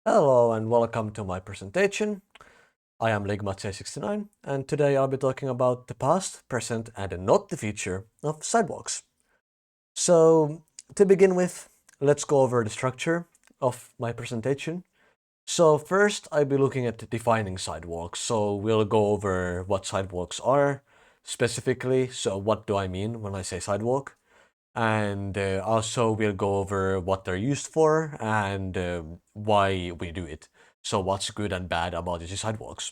Hello and welcome to my presentation. I am Ligmatse69 and today I'll be talking about the past, present and not the future of Sidewalks. So to begin with, let's go over the structure of my presentation. So first I'll be looking at defining sidewalks. So we'll go over what sidewalks are specifically. So what do I mean when I say sidewalk? And also we'll go over what they're used for and why we do it. So what's good and bad about using sidewalks.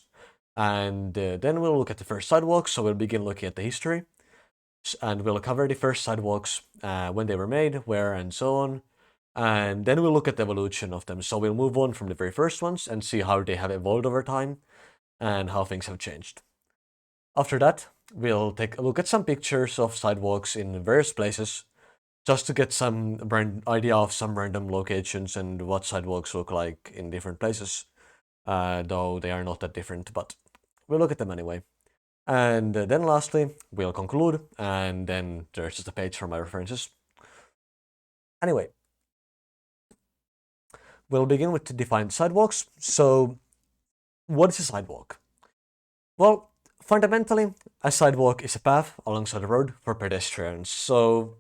And then we'll look at the first sidewalks. So we'll begin looking at the history. And we'll cover the first sidewalks, when they were made, where, and so on. And then we'll look at the evolution of them. So we'll move on from the very first ones and see how they have evolved over time and how things have changed. After that, we'll take a look at some pictures of sidewalks in various places just to get some idea of some random locations and what sidewalks look like in different places, though they are not that different, but we'll look at them anyway. And then lastly, we'll conclude, and then there's just a page for my references. Anyway, we'll begin with to define sidewalks. So, what is a sidewalk? Well, fundamentally, a sidewalk is a path alongside the road for pedestrians. So,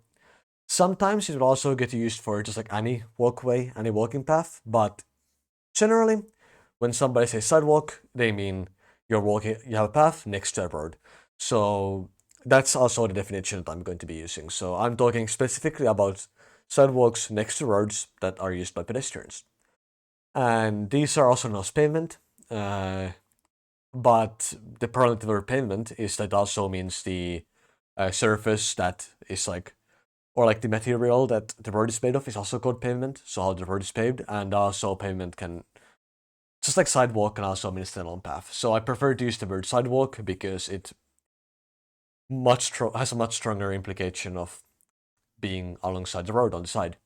sometimes it will also get used for just like any walkway, any walking path, but generally, when somebody says sidewalk, they mean you have a path next to a road. So that's also the definition that I'm going to be using. So I'm talking specifically about sidewalks next to roads that are used by pedestrians. And these are also known as pavement, but the problem with the word pavement is that also means the surface that is like, or like the material that the road is made of is also called pavement. So how the road is paved, and also pavement can, just like sidewalk, can also mean standalone path. So I prefer to use the word sidewalk because it has a much stronger implication of being alongside the road on the side.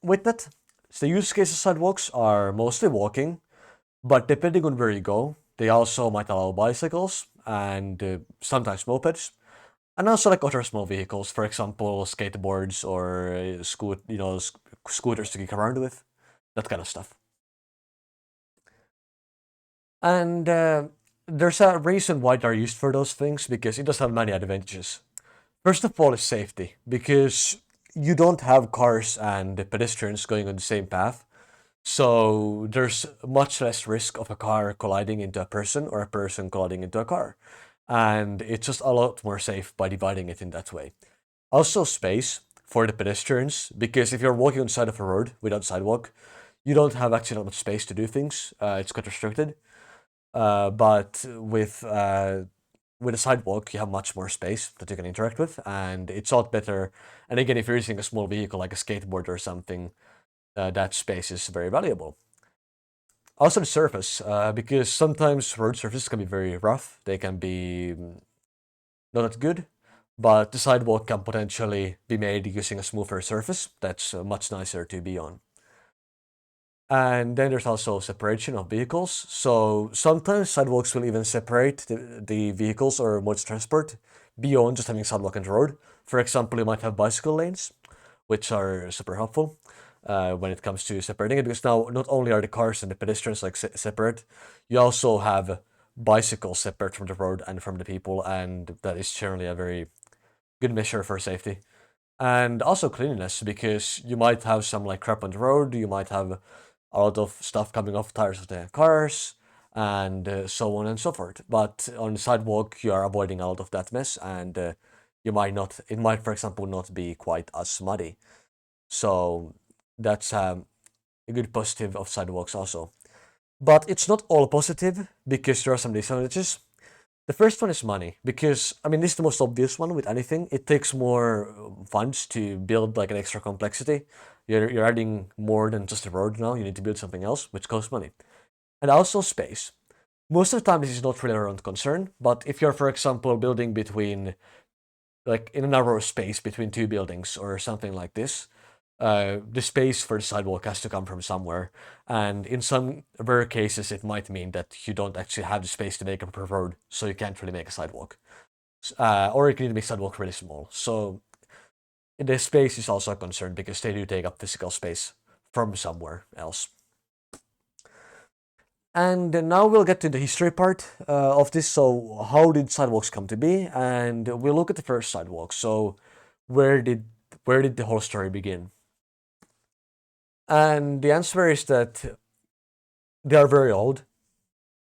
With that, the use cases of sidewalks are mostly walking, but depending on where you go, they also might allow bicycles and sometimes mopeds, and also like other small vehicles, for example, skateboards or scooters to kick around with, that kind of stuff. And there's a reason why they're used for those things, because it does have many advantages. First of all is safety, because you don't have cars and pedestrians going on the same path. So there's much less risk of a car colliding into a person or a person colliding into a car. And it's just a lot more safe by dividing it in that way. Also space for the pedestrians, because if you're walking on the side of a road without sidewalk, you don't have actually that much space to do things. It's quite restricted. But with a sidewalk, you have much more space that you can interact with, and it's a lot better. And again, if you're using a small vehicle like a skateboard or something, that space is very valuable. Also the surface, because sometimes road surfaces can be very rough. They can be not that good, but the sidewalk can potentially be made using a smoother surface that's much nicer to be on. And then there's also separation of vehicles. So sometimes sidewalks will even separate the vehicles or modes of transport beyond just having sidewalk and road. For example, you might have bicycle lanes, which are super helpful when it comes to separating it, because now not only are the cars and the pedestrians like separate, you also have bicycles separate from the road and from the people, and that is generally a very good measure for safety. And also cleanliness, because you might have some like crap on the road, you might have a lot of stuff coming off tires of the cars, and so on and so forth. But on the sidewalk, you are avoiding a lot of that mess, and you might not. It might, for example, not be quite as muddy. So that's a good positive of sidewalks also. But it's not all positive, because there are some disadvantages. The first one is money, because I mean this is the most obvious one with anything. It takes more funds to build like an extra complexity. You're adding more than just a road now. You need to build something else, which costs money, and also space. Most of the time, this is not really a relevant concern. But if you're, for example, building between like in a narrow space between two buildings or something like this, the space for the sidewalk has to come from somewhere. And in some rare cases, it might mean that you don't actually have the space to make a proper road, so you can't really make a sidewalk. Or you can even make sidewalk really small. So the space is also a concern, because they do take up physical space from somewhere else. And now we'll get to the history part of this. So, how did sidewalks come to be? And we'll look at the first sidewalk. So, where did where did the whole story begin? And the answer is that they are very old,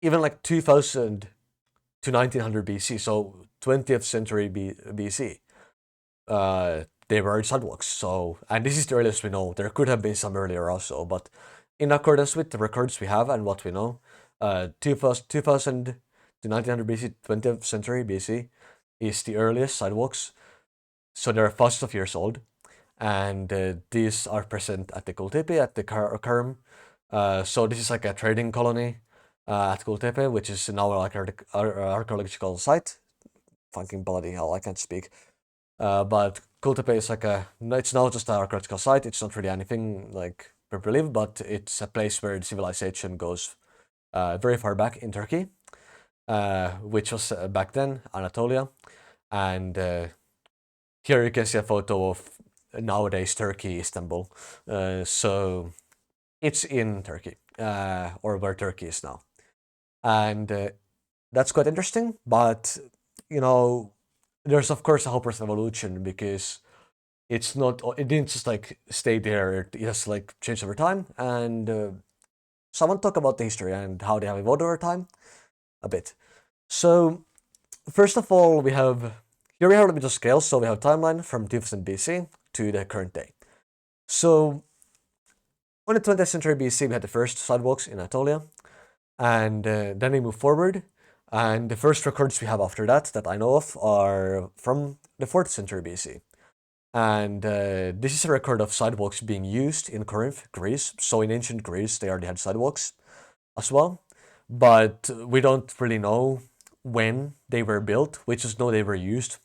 even like 2000 to 1900 BC. So, 20th century BC. They were sidewalks. So, and this is the earliest we know. There could have been some earlier also, but in accordance with the records we have and what we know, 2000 to 1900 BC, 20th century BC is the earliest sidewalks. So they're thousands of years old, and these are present at the Kultepe, at the Karm. So this is like a trading colony at Kultepe, which is now like an archaeological site. Fucking bloody hell, I can't speak. But Kultepe is like it's now just an archaeological site. It's not really anything like we believe, but it's a place where civilization goes very far back in Turkey, which was back then Anatolia. And here you can see a photo of nowadays Turkey, Istanbul. So it's in Turkey, or where Turkey is now. And that's quite interesting, but you know, there's of course a whole process of evolution because it didn't just like stay there, it just like changed over time. And so I want to talk about the history and how they have evolved over time a bit. So first of all, we have a little bit of scale. So we have timeline from 2000 BC to the current day. So on the 20th century BC, we had the first sidewalks in Anatolia, and then we move forward. And the first records we have after that I know of are from the 4th century BC. And this is a record of sidewalks being used in Corinth, Greece. So in ancient Greece, they already had sidewalks as well. But we don't really know when they were built. We just know they were used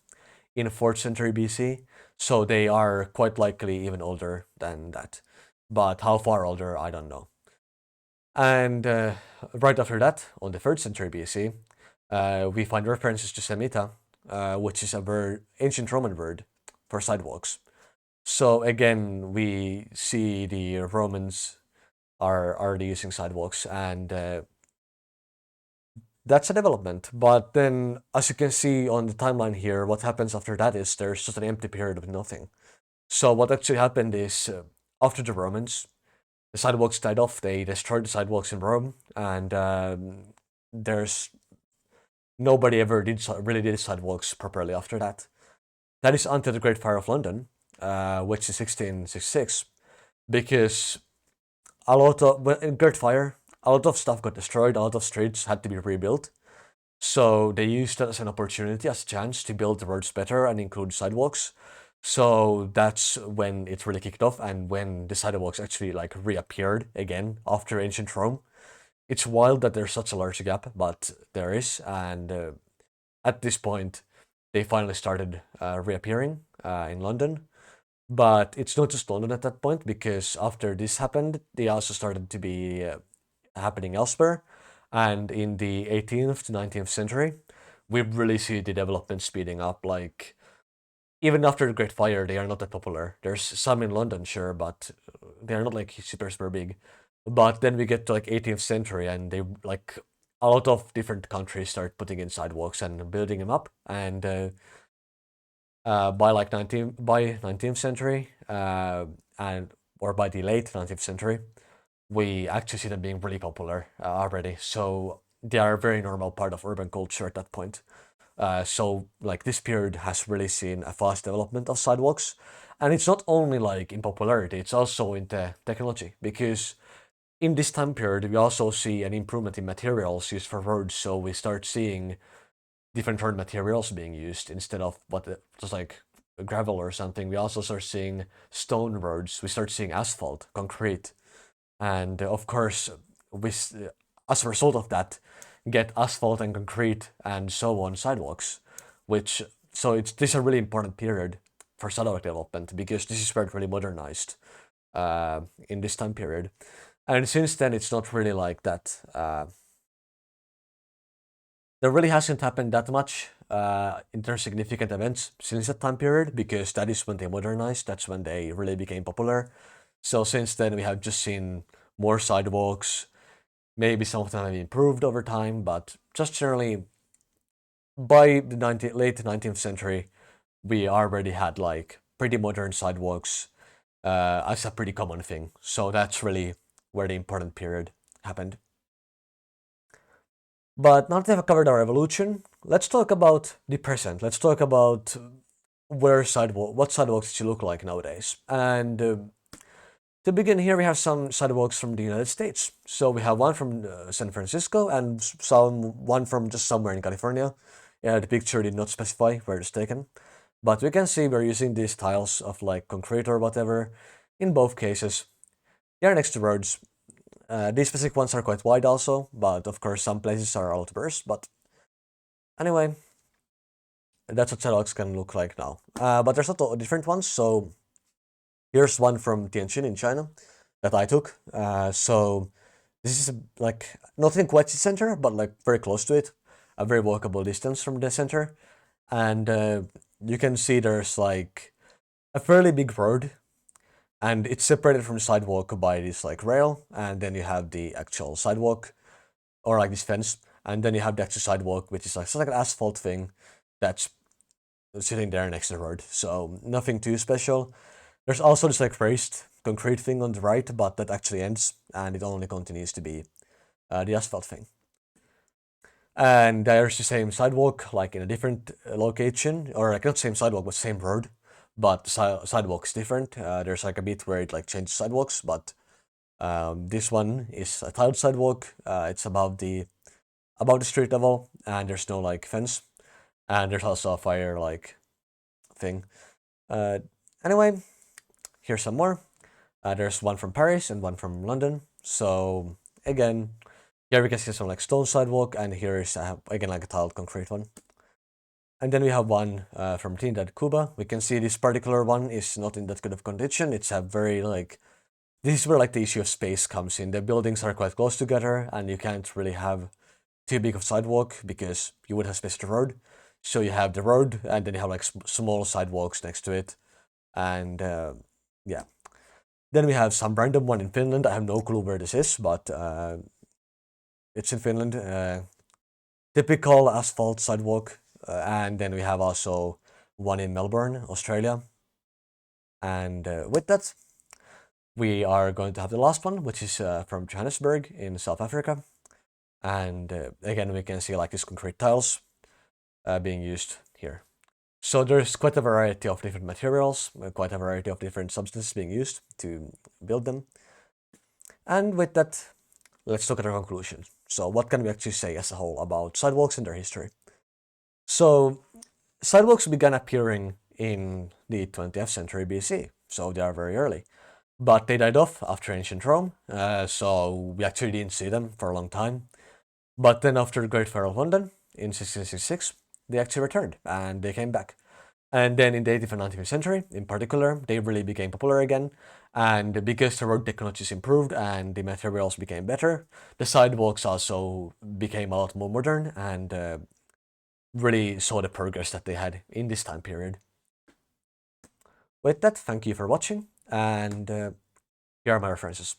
in 4th century BC. So they are quite likely even older than that. But how far older, I don't know. And right after that, on the 3rd century BC, we find references to Semita, which is a ancient Roman word for sidewalks. So again, we see the Romans are already using sidewalks, and that's a development. But then, as you can see on the timeline here, what happens after that is there's just an empty period of nothing. So what actually happened is after the Romans, the sidewalks died off. They destroyed the sidewalks in Rome, and there's nobody ever really did sidewalks properly after that. That is until the Great Fire of London, which is 1666, because in Great Fire, a lot of stuff got destroyed. A lot of streets had to be rebuilt. So they used that as an opportunity, as a chance to build the roads better and include sidewalks. So that's when it really kicked off, and when the sidewalks actually like reappeared again after ancient Rome. It's wild that there's such a large gap, but there is, and at this point, they finally started reappearing in London. But it's not just London at that point, because after this happened, they also started to be happening elsewhere. And in the 18th to 19th century, we really see the development speeding up. Like, even after the Great Fire, they are not that popular. There's some in London, sure, but they're not like super big. But then we get to like 18th century, and they like a lot of different countries start putting in sidewalks and building them up. And by 19th century, and or by the late 19th century, we actually see them being really popular already. So they are a very normal part of urban culture at that point. So like this period has really seen a fast development of sidewalks, and it's not only like in popularity; it's also in the technology, because in this time period we also see an improvement in materials used for roads. So we start seeing different hard materials being used instead of just like gravel or something. We also start seeing stone roads. We start seeing asphalt, concrete, and of course, as a result of that, get asphalt and concrete and so on sidewalks. Which so it's this is a really important period for sidewalk development, because this is where it really modernized in this time period. And since then, it's not really like that. There really hasn't happened that much in terms of significant events since that time period, because that is when they modernized. That's when they really became popular. So since then, we have just seen more sidewalks, Maybe some of them have improved over time, but just generally by the late 19th century, we already had like pretty modern sidewalks as a pretty common thing. So that's really where the important period happened. But now that I've covered our evolution, let's talk about the present. Let's talk about what sidewalks should look like nowadays. And to begin here, we have some sidewalks from the United States. So we have one from San Francisco and one from just somewhere in California. Yeah, the picture did not specify where it's taken. But we can see we're using these tiles of like concrete or whatever in both cases. They are next to roads. These specific ones are quite wide also, but of course some places are a lot worse. But anyway, that's what sidewalks can look like now. But there's a lot of different ones. So here's one from Tianjin in China that I took. So this is like not in quite the center, but like very close to it, a very walkable distance from the center. And you can see there's like a fairly big road, and it's separated from the sidewalk by this like rail, and then you have the actual sidewalk, or like this fence, and then you have the actual sidewalk, which is like sort of like an asphalt thing that's sitting there next to the road. So nothing too special. There's also this like raised concrete thing on the right, but that actually ends, and it only continues to be the asphalt thing. And there's the same sidewalk, like in a different location, or like not same sidewalk, but same road, but the sidewalk is different. There's like a bit where it like changes sidewalks, but this one is a tiled sidewalk. It's above the street level, and there's no like fence, and there's also a fire like thing. Uh, anyway, here's some more. There's one from Paris and one from London. So again, here we can see some like stone sidewalk, and here is again like a tiled concrete one. And then we have one from Trinidad, Cuba. We can see this particular one is not in that good of condition. It's a very like, this is where like the issue of space comes in. The buildings are quite close together, and you can't really have too big of sidewalk because you would have space to the road. So you have the road, and then you have like small sidewalks next to it, and yeah. Then we have some random one in Finland. I have no clue where this is, but it's in Finland. Typical asphalt sidewalk. And then we have also one in Melbourne, Australia. And with that, we are going to have the last one, which is from Johannesburg in South Africa. And again, we can see like these concrete tiles being used here. So there's quite a variety of different materials, quite a variety of different substances being used to build them. And with that, let's look at our conclusions. So what can we actually say as a whole about sidewalks and their history? So sidewalks began appearing in the 20th century BC, so they are very early. But they died off after ancient Rome, so we actually didn't see them for a long time. But then after the Great Fire of London in 1666, they actually returned and they came back. And then in the 18th and 19th century, in particular, they really became popular again. And because the road technologies improved and the materials became better, the sidewalks also became a lot more modern and really saw the progress that they had in this time period. With that, thank you for watching, and here are my references.